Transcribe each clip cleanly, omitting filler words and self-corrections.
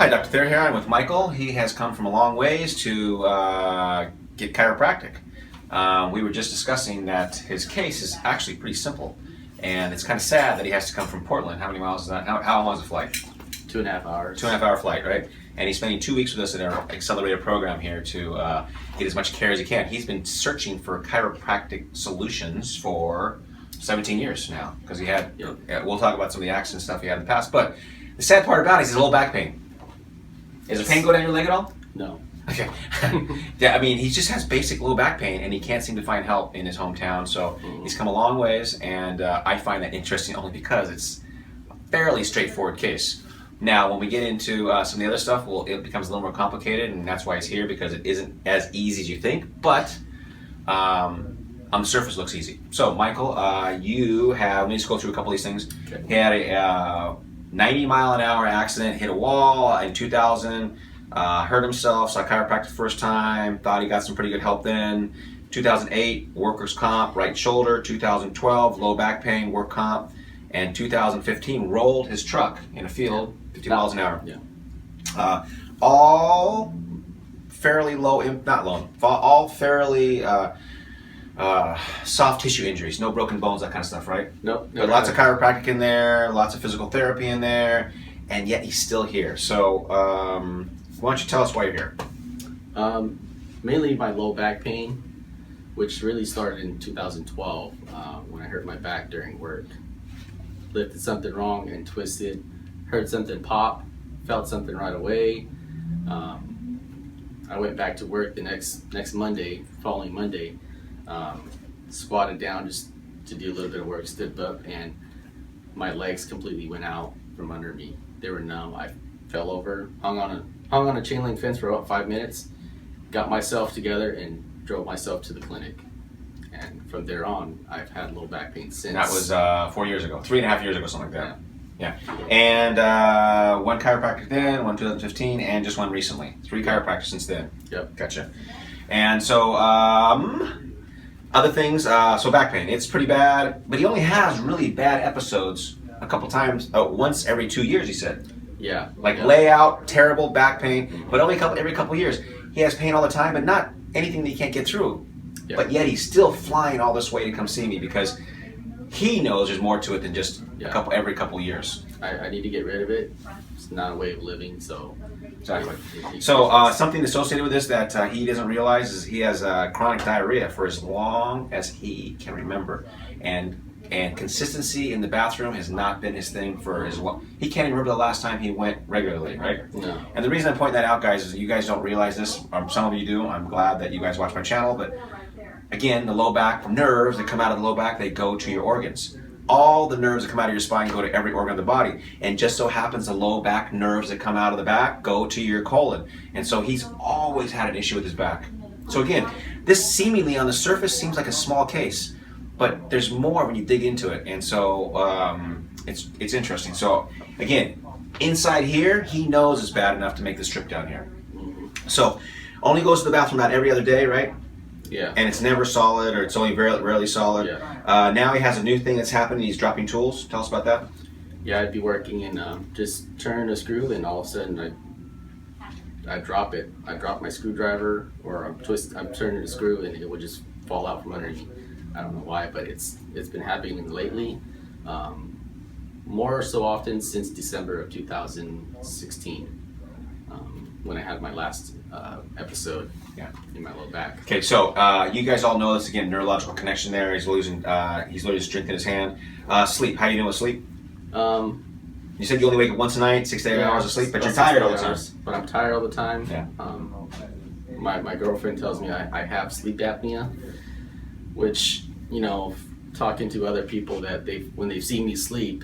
Hi, Dr. Thayer here. I'm with Michael. He has come from a long ways to get chiropractic. We were just discussing that his case is actually pretty simple, and it's kind of sad that he has to come from Portland. How many miles is that? How long is the flight? 2.5 hours. 2.5 hour flight, right? And he's spending 2 weeks with us in our accelerated program here to get as much care as he can. He's been searching for chiropractic solutions for 17 years now, because he had, we'll talk about some of the accident stuff he had in the past, but the sad part about it is his low back pain. Does the pain go down your leg at all? No. Okay. Yeah, I mean, he just has basic low back pain, and he can't seem to find help in his hometown, so he's come a long ways, and I find that interesting only because it's a fairly straightforward case. Now, when we get into some of the other stuff, it becomes a little more complicated, and that's why he's here, because it isn't as easy as you think, but on the surface looks easy. So, Michael, let me just go through a couple of these things. Okay. He had a 90-mile-an-hour accident, hit a wall in 2000, hurt himself, saw a chiropractor first time, thought he got some pretty good help then. 2008, workers' comp, right shoulder. 2012, low back pain, work comp. And 2015, rolled his truck in a field, 50 miles an hour. Yeah. All fairly all fairly soft tissue injuries, no broken bones, that kind of stuff, right? Nope. But lots of chiropractic in there, lots of physical therapy in there, and yet he's still here. So why don't you tell us why you're here? Mainly my low back pain, which really started in 2012 when I hurt my back during work. Lifted something wrong and twisted, heard something pop, felt something right away. I went back to work the next Monday, following Monday, squatted down just to do a little bit of work, stood up, and my legs completely went out from under me. They were numb. I fell over, hung on a chain link fence for about 5 minutes, got myself together, and drove myself to the clinic. And from there on, I've had low back pain since. That was 4 years ago, 3.5 years ago, something like that. Yeah. And one chiropractor then, one 2015, and just one recently. 3 chiropractors since then. Yep. Gotcha. And so other things, so back pain, it's pretty bad, but he only has really bad episodes a couple times, once every 2 years, he said. Yeah. Layout, terrible back pain, but only every couple years. He has pain all the time, but not anything that he can't get through. Yeah. But yet he's still flying all this way to come see me, because he knows there's more to it than just every couple years. I need to get rid of it. It's not a way of living, so. Exactly. So something associated with this that he doesn't realize is he has chronic diarrhea for as long as he can remember, and consistency in the bathroom has not been his thing for as well. He can't even remember the last time he went regularly, right? No. And the reason I point that out, guys, is that you guys don't realize this. Some of you do. I'm glad that you guys watch my channel, but again, the low back nerves that come out of the low back, they go to your organs. All the nerves that come out of your spine go to every organ of the body, and just so happens the low back nerves that come out of the back go to your colon. And so he's always had an issue with his back. So again, this seemingly on the surface seems like a small case, but there's more when you dig into it, and so it's interesting. So again, inside here, he knows it's bad enough to make this trip down here. So only goes to the bathroom about every other day, right? Yeah. And it's never solid, or it's only very rarely solid. Yeah. Now he has a new thing that's happening. He's dropping tools. Tell us about that. Yeah, I'd be working and just turn a screw, and all of a sudden I drop it. I drop my screwdriver, or I'm turning the screw, and it would just fall out from underneath. I don't know why, but it's been happening lately. More so often since December of 2016, when I had my last episode in my low back. Okay, so you guys all know this again. Neurological connection there. He's losing strength in his hand. Sleep. How are you doing with sleep? You said you only wake up once a night, 6 to 8 hours of sleep, but you're tired all the time. But I'm tired all the time. Yeah. My girlfriend tells me I have sleep apnea, which, talking to other people that when they've seen me sleep,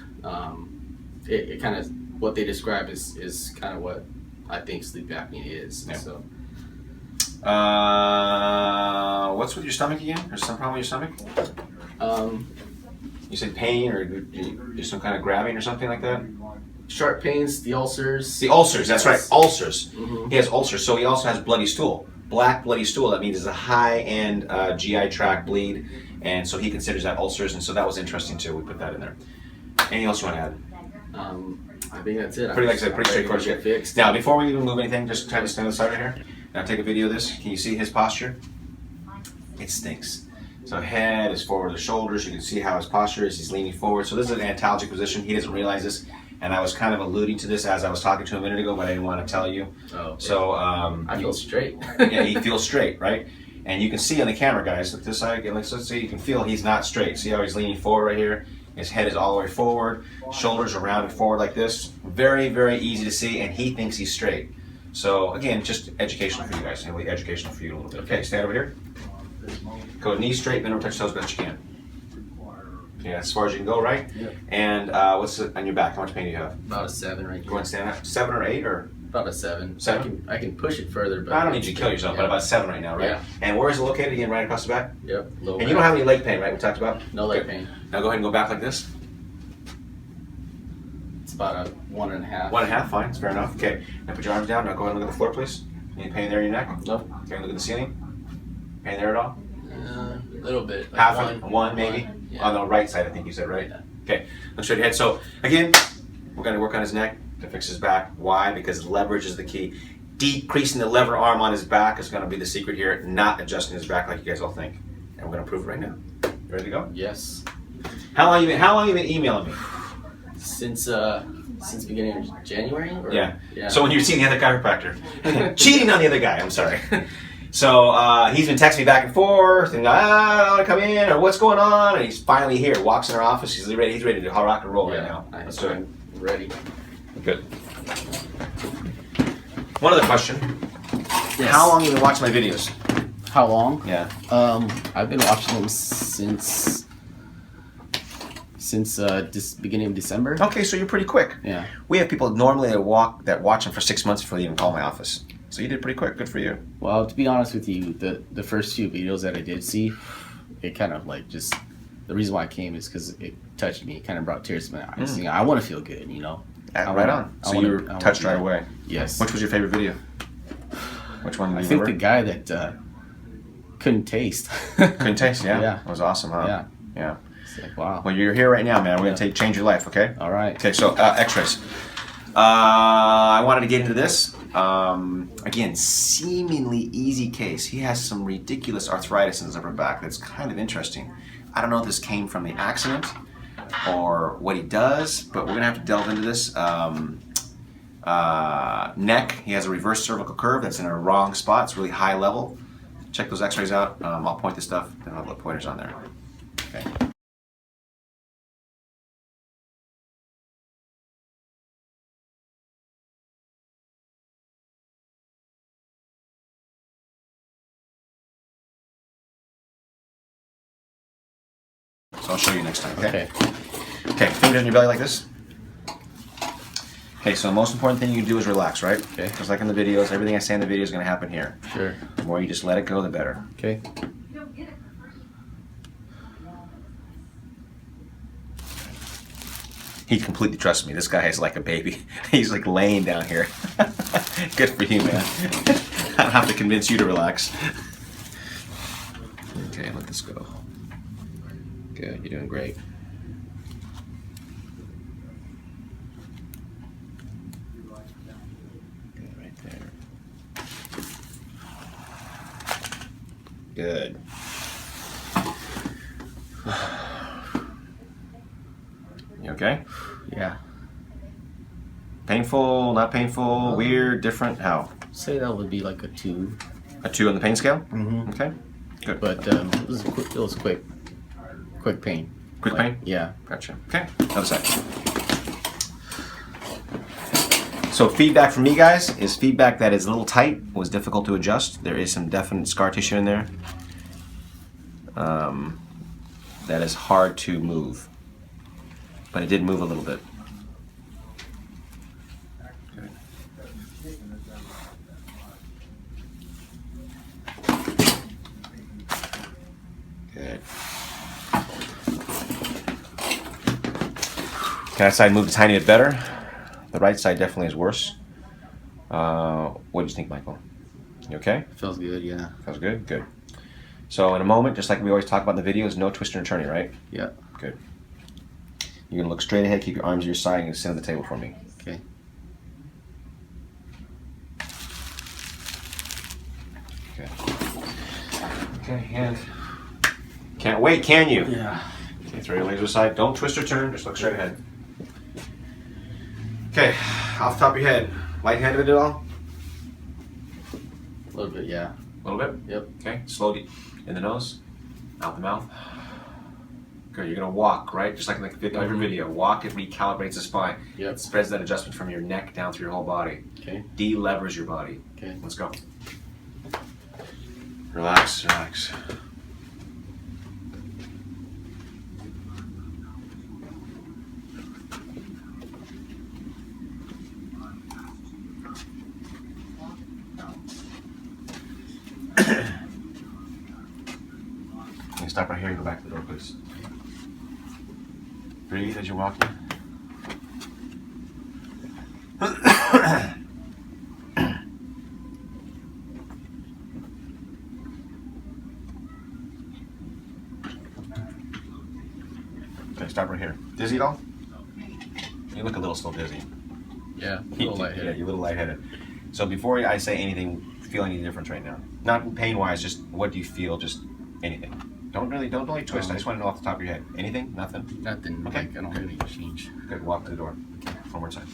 it kind of, what they describe is kind of what I think sleep apnea is. Yeah. So. What's with your stomach again? There's some problem with your stomach? You said pain, or just some kind of grabbing or something like that? Sharp pains, the ulcers. The ulcers, that's right, ulcers. Mm-hmm. He has ulcers, so he also has bloody stool. Black bloody stool, that means it's a high-end GI tract bleed, and so he considers that ulcers, and so that was interesting too. We put that in there. Anything else you want to add? I think that's it. Pretty, like I said, pretty straightforward. Get fixed. Now, before we even move anything, just try to stand on the side right here. Now take a video of this. Can you see his posture? It stinks. So head is forward, the shoulders. You can see how his posture is. He's leaning forward. So this is an antalgic position. He doesn't realize this. And I was kind of alluding to this as I was talking to him a minute ago, but I didn't want to tell you. Oh, so I feel straight. Yeah, he feels straight, right? And you can see on the camera, guys, look this side. Let's see, you can feel he's not straight. See how he's leaning forward right here? His head is all the way forward. Shoulders are rounded forward like this. Very, very easy to see, and he thinks he's straight. So again, just educational for you guys. Educational for you a little bit. Okay, stand over here. Go knees straight, bend over, touch toes best you can. Okay, as far as you can go, right? Yeah. And what's on your back? How much pain do you have? About a 7 right Go here. ahead and stand up. 7 or 8 or? About a 7. 7? I can push it further, but I don't need you to kill yourself, but about 7 right now, right? Yeah. And where is it located again? Right across the back? Yep. And you don't have any leg pain, right? We talked about? No leg Good. pain. Now go ahead and go back like this. It's about a 1.5. 1.5, fine, it's fair enough. Okay, now put your arms down. Now go ahead and look at the floor, please. Any pain there in your neck? No. Okay, look at the ceiling. Pain there at all? A little bit. Like Half one maybe? Yeah. On the right side, I think you said, right? Yeah. Okay, look straight ahead. So again, we're going to work on his neck to fix his back. Why? Because leverage is the key. Decreasing the lever arm on his back is going to be the secret here, not adjusting his back like you guys all think. And we're going to prove it right now. You ready to go? Yes. How long you been emailing me? Since beginning of January? Or? Yeah. Yeah. So when you're seeing the other chiropractor, cheating on the other guy. I'm sorry. So he's been texting me back and forth, and I want to come in, or what's going on? And he's finally here. Walks in our office. He's ready. He's ready to rock and roll right now. Let's do it. I'm ready. Good. One other question. Yes. How long have you been watching my videos? How long? Yeah. I've been watching them since this beginning of December. Okay, so you're pretty quick. Yeah. We have people normally that watch them for 6 months before they even call my office. So you did pretty quick. Good for you. Well, to be honest with you, the first few videos that I did see, it kind of like just the reason why I came is because it touched me. It kind of brought tears to my eyes. I want to feel good, you know. Right on. So you were touched right away. Yes. Which was your favorite video? Which one? I think the guy that couldn't taste. Couldn't taste. Yeah. Yeah. That was awesome, huh? Yeah. Yeah. It's like, wow. Well, you're here right now, man. We're gonna change your life. Okay. All right. Okay. So X-rays. I wanted to get into this. Again, seemingly easy case. He has some ridiculous arthritis in his upper back. That's kind of interesting. I don't know if this came from the accident or what he does, but we're gonna have to delve into this. Neck. He has a reverse cervical curve that's in a wrong spot. It's really high level. Check those X-rays out. I'll point this stuff, and I'll put pointers on there. Okay. So I'll show you next time, okay? Okay, fingers in your belly like this. Okay, so the most important thing you can do is relax, right? Okay. Just like in the videos, everything I say in the video is going to happen here. Sure. The more you just let it go, the better. Okay. He completely trusts me. This guy is like a baby. He's like laying down here. Good for you, man. I don't have to convince you to relax. Okay, let this go. Good, you're doing great. Good, right there. Good. You okay? Yeah. Painful, not painful, weird, different? How? Say that would be like a 2. A 2 on the pain scale? Mm-hmm. Okay, good. But it was quick pain. Quick pain? Yeah. Gotcha. Okay, other side. So feedback from me, guys, is feedback that is a little tight, was difficult to adjust. There is some definite scar tissue in there. That is hard to move. But it did move a little bit. Good. Good. Okay, that side moved a tiny bit better. The right side definitely is worse. What do you think, Michael? You okay? Feels good, yeah. Feels good? Good. So in a moment, just like we always talk about in the videos, no twisting or turning, right? Yeah. Good. You're gonna look straight ahead, keep your arms to your side, and sit on the table for me. Okay. Okay, and can't wait, can you? Yeah. Okay, throw your legs aside. Don't twist or turn, just look straight ahead. Okay, off the top of your head, lightheaded at all? A little bit, yeah. A little bit? Yep. Okay, slow deep. In the nose, out the mouth. Good, you're gonna walk, right? Just like in every video. Walk, it recalibrates the spine. Yep. It spreads that adjustment from your neck down through your whole body. Okay. De-levers your body. Okay. Let's go. Relax, relax. Can you stop right here and go back to the door, please? Breathe as you're walking. Okay, stop right here. Dizzy at all? You look a little still dizzy. Yeah, a little Yeah, lightheaded. you're a little lightheaded. So before I say anything, feel any difference right now? Not pain-wise, just what do you feel? Just anything. Don't really twist. I just want to know off the top of your head. Anything? Nothing? Nothing. Okay. Like, I don't have any change. Good. Walk to the door. One more time.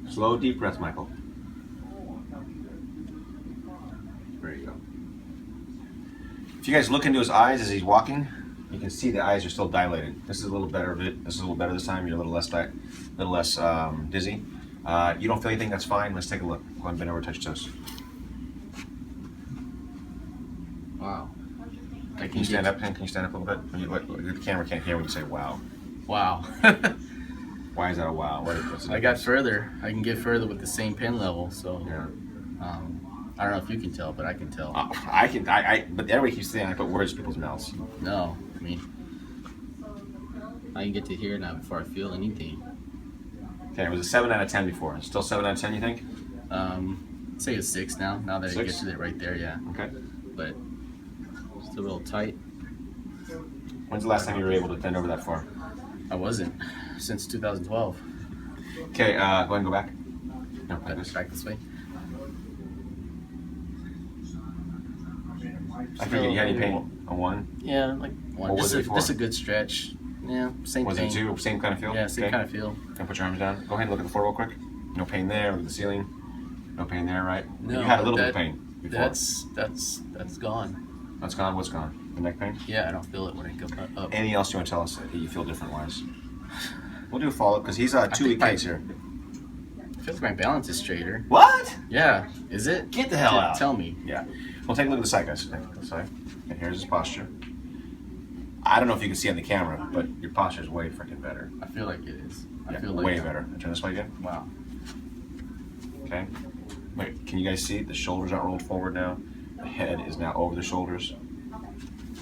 Slow, deep breaths, Michael. There you go. If you guys look into his eyes as he's walking, you can see the eyes are still dilated. This is a little better of it. This is a little better this time. You're a little less dizzy. You don't feel anything? That's fine. Let's take a look. Go ahead and bend over, touch your toes. Wow. Can you stand up? Can you stand up a little bit? The camera can't hear when you say "wow." Wow. Why is that a wow? What's the I got difference? further. I can get further with the same pin level. So Yeah. I don't know if you can tell, but I can tell. I can. But everybody keeps saying I put words in people's mouths. No, I mean, I can get to here now before I feel anything. Okay, it was a 7 out of 10 before. Still 7 out of 10, you think? Say it's 6 now. Now that I get 6? to it right there, yeah. Okay. But still a little tight. When's the last time you were able to bend over that far? I wasn't since 2012. Okay, go ahead and go back. No, like this. Back this way. I forget, you had any pain? A 1? Yeah, like one. What was it for? Just a good stretch. Yeah, same Was thing. it 2? Same kind of feel? Yeah, same Okay. kind of feel. Can put your arms down. Go ahead and look at the floor real quick. No pain there. Look at the ceiling. No pain there, right? No, you had a little that- bit of pain before. That's gone. That's gone. What's gone? The neck pain? Yeah, I don't feel it when I go up. Anything else you want to tell us that you feel different wise? We'll do a follow-up because he's a 2-week think case here. I feel like my balance is straighter. What? Yeah, is it? Get the hell out. Tell me. Yeah. Well, take a look at the side, guys. Take a look at the side. And here's his posture. I don't know if you can see on the camera, but your posture is way freaking better. I feel like it is. I Yeah, feel like way better. Turn this way again. Wow. Okay. Wait, can you guys see? The shoulders aren't rolled forward now. The head is now over the shoulders.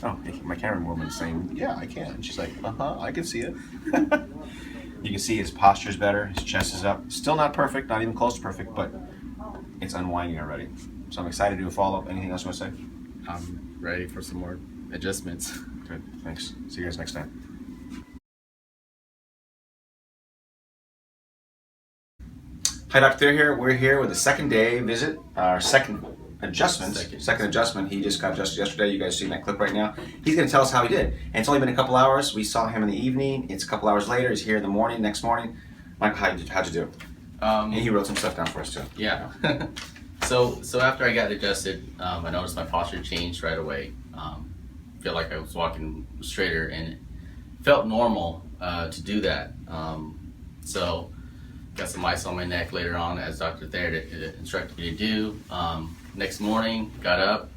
Oh, my camera woman's saying, yeah, I can. And she's like, I can see it. You can see his posture's better. His chest is up. Still not perfect, not even close to perfect, but it's unwinding already. So I'm excited to do a follow-up. Anything else you want to say? I'm ready for some more adjustments. Good. Thanks. See you guys next time. Hi, Dr. Thayer here. We're here with a second day visit, our second adjustment. Second adjustment. He just got adjusted yesterday. You guys see that clip right now. He's going to tell us how he did. And it's only been a couple hours. We saw him in the evening. It's a couple hours later. He's here in the morning, next morning. Michael, how'd you do? And he wrote some stuff down for us too. Yeah. So after I got adjusted, I noticed my posture changed right away. Feel like I was walking straighter, and it felt normal to do that. So got some ice on my neck later on, as Dr. Thayer instructed me to do. Next morning, got up.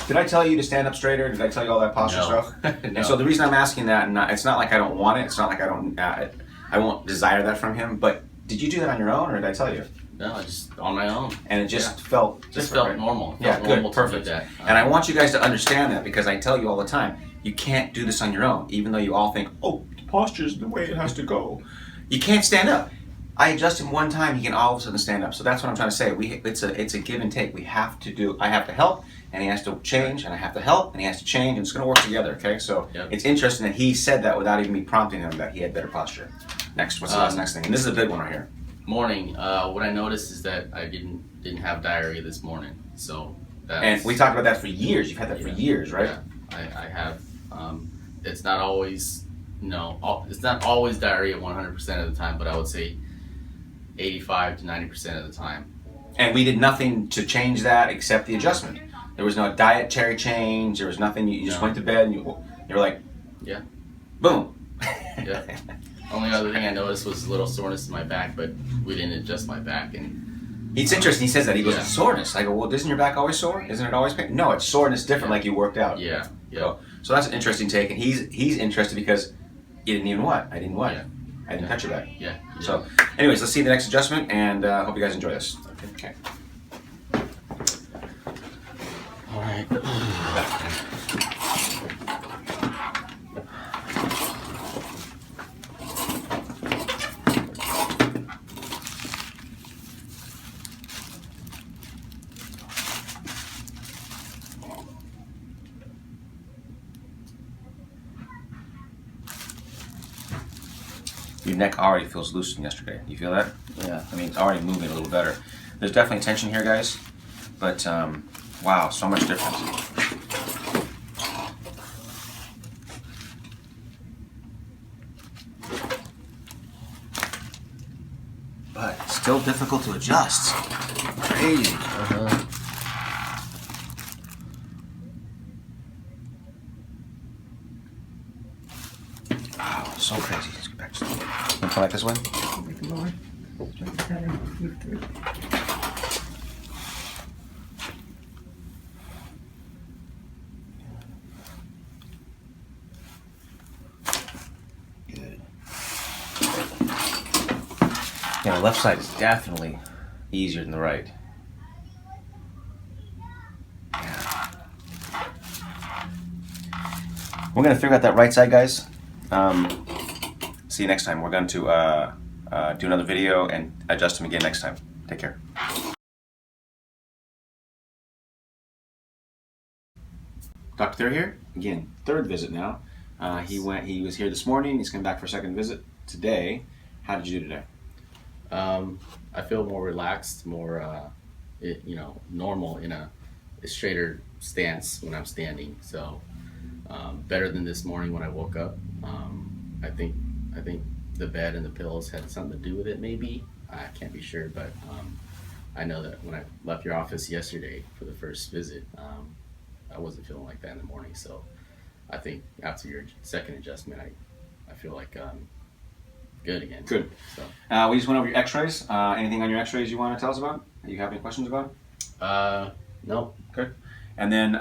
Did I tell you to stand up straighter? Did I tell you all that posture No. stuff? No. And so the reason I'm asking that, and it's not like I don't want it. It's not like I won't desire that from him. But did you do that on your own, or did I tell you? No, just on my own. And it just felt Just different, felt right? normal. Felt Yeah, normal good, to do perfect. that. And I want you guys to understand that, because I tell you all the time, you can't do this on your own, even though you all think, oh, the posture is the way it has to go. You can't stand up. I adjust him one time, he can all of a sudden stand up. So that's what I'm trying to say. It's a give and take. We have to do. I have to help, and he has to change, and I have to help, and he has to change, and it's going to work together. Okay, so it's interesting that he said that without even me prompting him that he had better posture. Next, what's the next thing? And this is a big one right here. Morning. What I noticed is that I didn't have diarrhea this morning. So and we talked about that for years. You've had that for years, right? Yeah, I have. It's not always, it's not always diarrhea 100% of the time, but I would say 85 to 90% of the time. And we did nothing to change that except the adjustment. There was no dietary change. There was nothing. You just went to bed and you were like, yeah, boom. Yeah. Only other thing I noticed was a little soreness in my back, but we didn't adjust my back. And it's interesting. He says that he goes, soreness. I go, well, isn't your back always sore? Isn't it always pain? No, it's soreness different, like you worked out. Yeah. So that's an interesting take, and he's interested because you didn't even what? I didn't what? Yeah. I didn't touch your back. Yeah. So, anyways, let's see the next adjustment, and hope you guys enjoy this. Okay. All right. Your neck already feels loose than yesterday. You feel that? Yeah. I mean, it's already moving a little better. There's definitely tension here, guys. But, wow, so much difference. But still difficult to adjust. Crazy. Wow, so crazy. Let's get back to the... Want to come back this way? Good. Yeah, the left side is definitely easier than the right. Yeah. We're going to figure out that right side, guys. See you next time. We're going to do another video and adjust them again next time. Take care. Dr. Thayer here. Again, third visit now. He was here this morning. He's coming back for a second visit today. How did you do today? I feel more relaxed, more normal in a straighter stance when I'm standing. So better than this morning when I woke up. I think the bed and the pillows had something to do with it. Maybe I can't be sure, but I know that when I left your office yesterday for the first visit, I wasn't feeling like that in the morning. So I think after your second adjustment, I feel like good again. Good. So we just went over your X-rays. Anything on your X-rays you want to tell us about? Do you have any questions about? No. Good. And then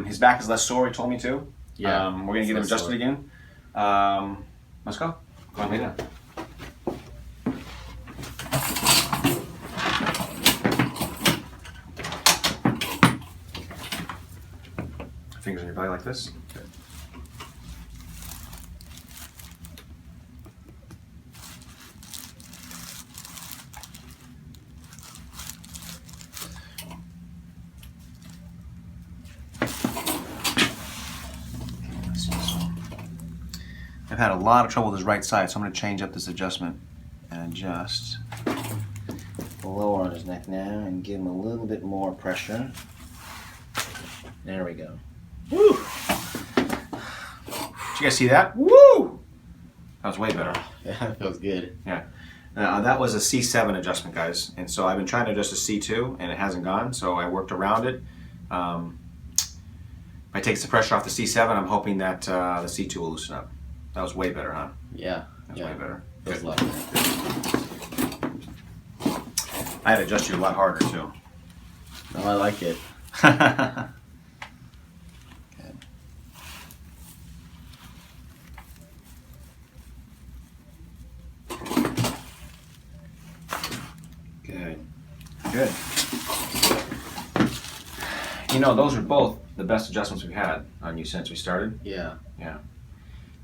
his back is less sore. He told me to. Yeah. We're gonna get him adjusted again. Let's go. Go on, lay down. Fingers on your belly like this. Good. I've had a lot of trouble with his right side, so I'm going to change up this adjustment and adjust lower on his neck now and give him a little bit more pressure. There we go. Woo! Did you guys see that? Woo! That was way better. Yeah, it feels good. Yeah. That was a C7 adjustment, guys, and so I've been trying to adjust a C2 and it hasn't gone, so I worked around it. If I take the pressure off the C7, I'm hoping that the C2 will loosen up. That was way better, huh? Yeah. That's way better. Feels a lot better. I had to adjust you a lot harder, too. No, I like it. Good. Good. You know, those are both the best adjustments we've had on you since we started. Yeah. Yeah.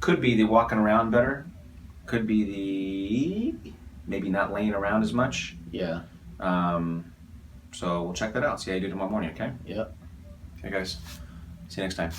Could be the walking around better. Could be the maybe not laying around as much. Yeah. So we'll check that out. See how you do tomorrow morning, okay? Yep. Okay, guys. See you next time.